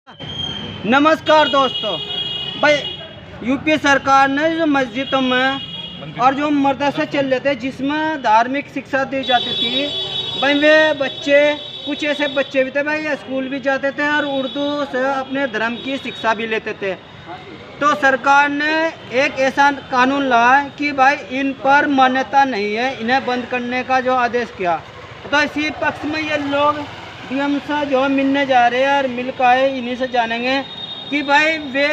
नमस्कार दोस्तों। भाई यूपी सरकार ने जो मस्जिदों में और जो मदरसे चल रहे थे जिसमें धार्मिक शिक्षा दी जाती थी, भाई वे बच्चे कुछ ऐसे बच्चे भी थे भाई स्कूल भी जाते थे और उर्दू से अपने धर्म की शिक्षा भी लेते थे। तो सरकार ने एक ऐसा कानून लाया कि भाई इन पर मान्यता नहीं है, इन्हें बंद करने का जो आदेश किया। तो इसी पक्ष में ये लोग डीएम से जो मिलने जा रहे हैं और मिल कर आए, इन्हीं से जानेंगे कि भाई वे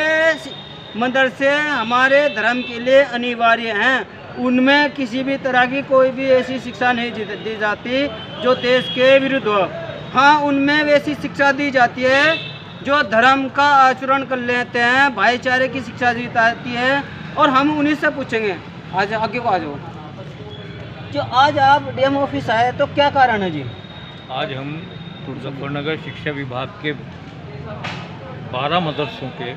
मदरसे हमारे धर्म के लिए अनिवार्य हैं, उनमें किसी भी तरह की कोई भी ऐसी शिक्षा नहीं दी जाती जो देश के विरुद्ध हो। हाँ, उनमें वैसी शिक्षा दी जाती है जो धर्म का आचरण कर लेते हैं, भाईचारे की शिक्षा दी जाती है। और हम उन्हीं से पूछेंगे। आज आगे को आ जाओ। जो आज आप डीएम ऑफिस आए तो क्या कारण है जी? आज हम मुजफ्फरनगर शिक्षा विभाग के 12 मदरसों के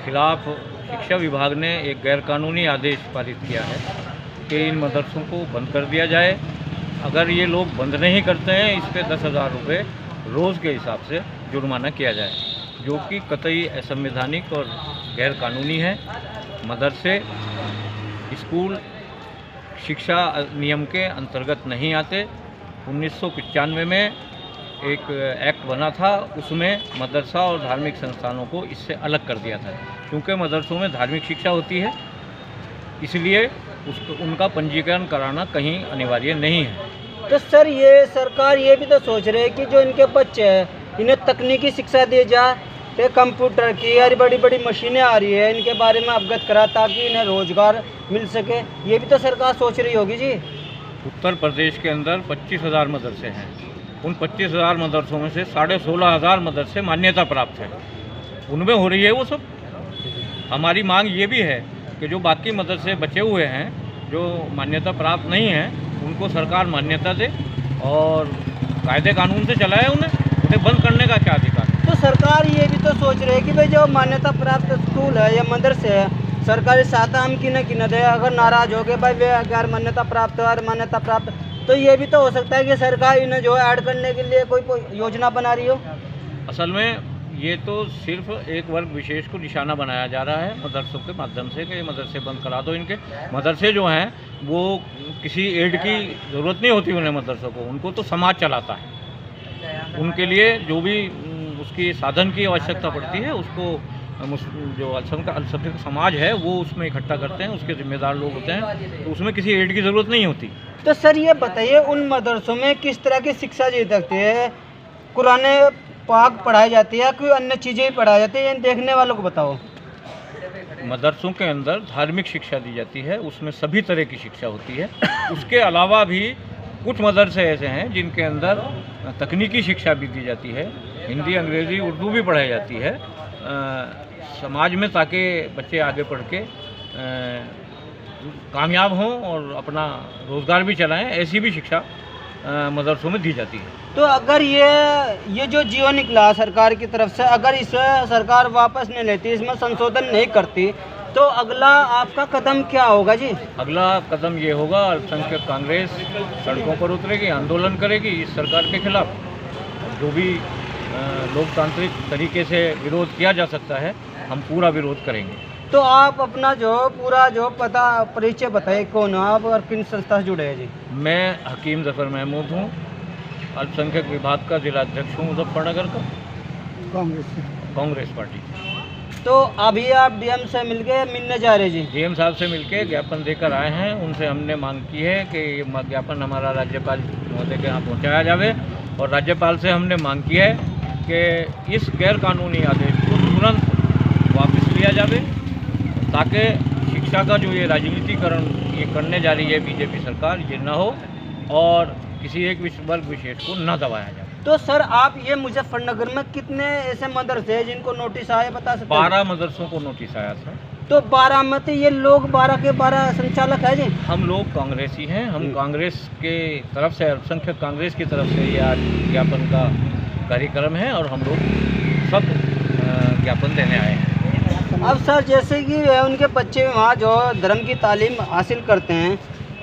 खिलाफ शिक्षा विभाग ने एक गैरकानूनी आदेश पारित किया है कि इन मदरसों को बंद कर दिया जाए। अगर ये लोग बंद नहीं करते हैं, इस पर 10,000 रुपये रोज़ के हिसाब से जुर्माना किया जाए, जो कि कतई असंवैधानिक और गैरकानूनी है। मदरसे स्कूल शिक्षा नियम के अंतर्गत नहीं आते। 1995 में एक एक्ट बना था, उसमें मदरसा और धार्मिक संस्थानों को इससे अलग कर दिया था। क्योंकि मदरसों में धार्मिक शिक्षा होती है, इसलिए उनका पंजीकरण कराना कहीं अनिवार्य नहीं है। तो सर ये सरकार ये भी तो सोच रही है कि जो इनके बच्चे हैं इन्हें तकनीकी शिक्षा दी जाए, तो कंप्यूटर की और बड़ी बड़ी मशीनें आ रही है, इनके बारे में अवगत करा ताकि इन्हें रोजगार मिल सके। ये भी तो सरकार सोच रही होगी जी। उत्तर प्रदेश के अंदर 25,000 मदरसे हैं। उन 25,000 मदरसों में से 16,500 मदरसे मान्यता प्राप्त हैं, उनमें हो रही है वो सब। हमारी मांग ये भी है कि जो बाकी मदरसे बचे हुए हैं जो मान्यता प्राप्त नहीं हैं, उनको सरकार मान्यता दे और कायदे कानून से चलाए उन्हें बंद करने का क्या अधिकार है। तो सरकार ये भी तो सोच रही है कि भाई जो मान्यता प्राप्त स्कूल है या मदरसे है, सरकारी सहायता हम किन दे। अगर नाराज हो गए भाई वे अगर मान्यता प्राप्त और मान्यता प्राप्त, तो ये भी तो हो सकता है कि सरकार इन्हें जो ऐड करने के लिए कोई योजना बना रही हो। असल में ये तो सिर्फ एक वर्ग विशेष को निशाना बनाया जा रहा है मदरसों के माध्यम से कि मदरसे बंद करा दो। इनके मदरसे जो हैं वो किसी एड की ज़रूरत नहीं होती उन्हें, मदरसों को, उनको तो समाज चलाता है। उनके लिए जो भी उसकी साधन की आवश्यकता पड़ती है उसको जो अल्पसंख्यक समाज है वो उसमें इकट्ठा करते हैं, उसके जिम्मेदार लोग होते हैं, तो उसमें किसी एड की ज़रूरत नहीं होती। तो सर ये बताइए उन मदरसों में किस तरह की शिक्षा दी जाती है? कुरान पाक पढ़ाई जाती है, कोई अन्य चीज़ें भी पढ़ाई जाती है? देखने वालों को बताओ। मदरसों के अंदर धार्मिक शिक्षा दी जाती है, उसमें सभी तरह की शिक्षा होती है। उसके अलावा भी कुछ मदरसे ऐसे हैं जिनके अंदर तकनीकी शिक्षा भी दी जाती है, हिंदी अंग्रेज़ी उर्दू भी पढ़ाई जाती है समाज में, ताकि बच्चे आगे पढ़ के कामयाब हों और अपना रोज़गार भी चलाएं। ऐसी भी शिक्षा मदरसों में दी जाती है। तो अगर ये जो जियो निकला सरकार की तरफ से, अगर इसे सरकार वापस नहीं लेती, इसमें संशोधन नहीं करती, तो अगला आपका कदम क्या होगा जी? अगला कदम ये होगा, अल्पसंख्यक कांग्रेस सड़कों पर उतरेगी, आंदोलन करेगी इस सरकार के खिलाफ। जो भी लोकतांत्रिक तरीके से विरोध किया जा सकता है, हम पूरा विरोध करेंगे। तो आप अपना जो पूरा जो पता परिचय बताइए, कौन हो आप और किन संस्था से जुड़े हैं जी? मैं हकीम ज़फ़र महमूद हूँ, अल्पसंख्यक विभाग का जिला अध्यक्ष हूँ मुजफ्फरनगर का, कांग्रेस पार्टी। तो अभी आप डीएम से मिलने जा रहे जी? डीएम साहब से मिलके ज्ञापन देकर आए हैं। उनसे हमने मांग की है कि ये ज्ञापन हमारा राज्यपाल महोदय के यहाँ पहुँचाया जावे, और राज्यपाल से हमने मांग की है कि इस गैरकानूनी आदेश को तुरंत वापस लिया जावे, ताकि शिक्षा का जो ये राजनीतिकरण ये करने जा रही है बीजेपी सरकार, ये ना हो और किसी एक वर्ग विशेष को न दबाया जाए। तो सर आप ये मुजफ्फरनगर में कितने ऐसे मदरसे हैं जिनको नोटिस आया बता सकते हैं? 12 मदरसों को नोटिस आया था। तो 12 में तो ये लोग 12 के 12 संचालक है जी? हम लोग कांग्रेसी हैं, हम कांग्रेस के तरफ से, अल्पसंख्यक कांग्रेस की तरफ से ये आज ज्ञापन का कार्यक्रम है और हम लोग सब ज्ञापन देने आए हैं। अब सर जैसे कि उनके बच्चे वहाँ जो धर्म की तालीम हासिल करते हैं,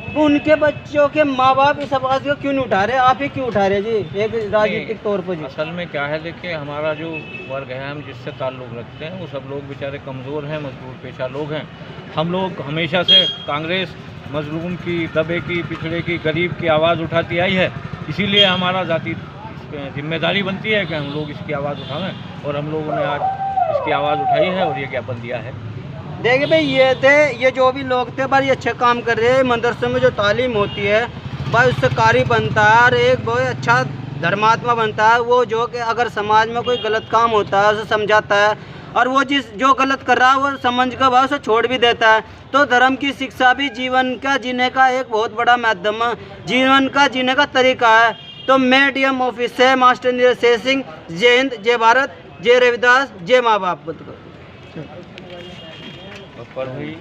वो उनके बच्चों के माँ बाप इस आवाज़ को क्यों नहीं उठा रहे? आप ही क्यों उठा रहे जी एक राजनीतिक तौर पर जी? असल में क्या है, देखिए हमारा जो वर्ग है, हम जिससे ताल्लुक़ रखते हैं, वो सब लोग बेचारे कमज़ोर हैं, मजदूर पेशा लोग हैं। हम लोग हमेशा से कांग्रेस मजलूम की, दबे की, पिछड़े की, गरीब की आवाज़ उठाती आई है। इसीलिए हमारा ज़ाती जिम्मेदारी बनती है कि हम लोग इसकी आवाज़ उठाएं, और हम लोगों ने आज इसकी आवाज़ उठाई है और ये ज्ञापन दिया है। देखिए भाई, ये जो भी लोग थे भाई अच्छे काम कर रहे हैं। मदरसों में जो तालीम होती है भाई, उससे कारी बनता है और एक बहुत अच्छा धर्मात्मा बनता है। वो जो कि अगर समाज में कोई गलत काम होता है उसे समझाता है, और वो जो गलत कर रहा है वो समझ कर भाई उसे छोड़ भी देता है। तो धर्म की शिक्षा भी जीवन का जीने का एक बहुत बड़ा माध्यम है, जीवन का जीने का तरीका है। तो मैं डीएम ऑफिस से मास्टर नीरज शेर सिंह, जय हिंद, जय भारत, जय रविदास, जय माँ बाप। पर भाई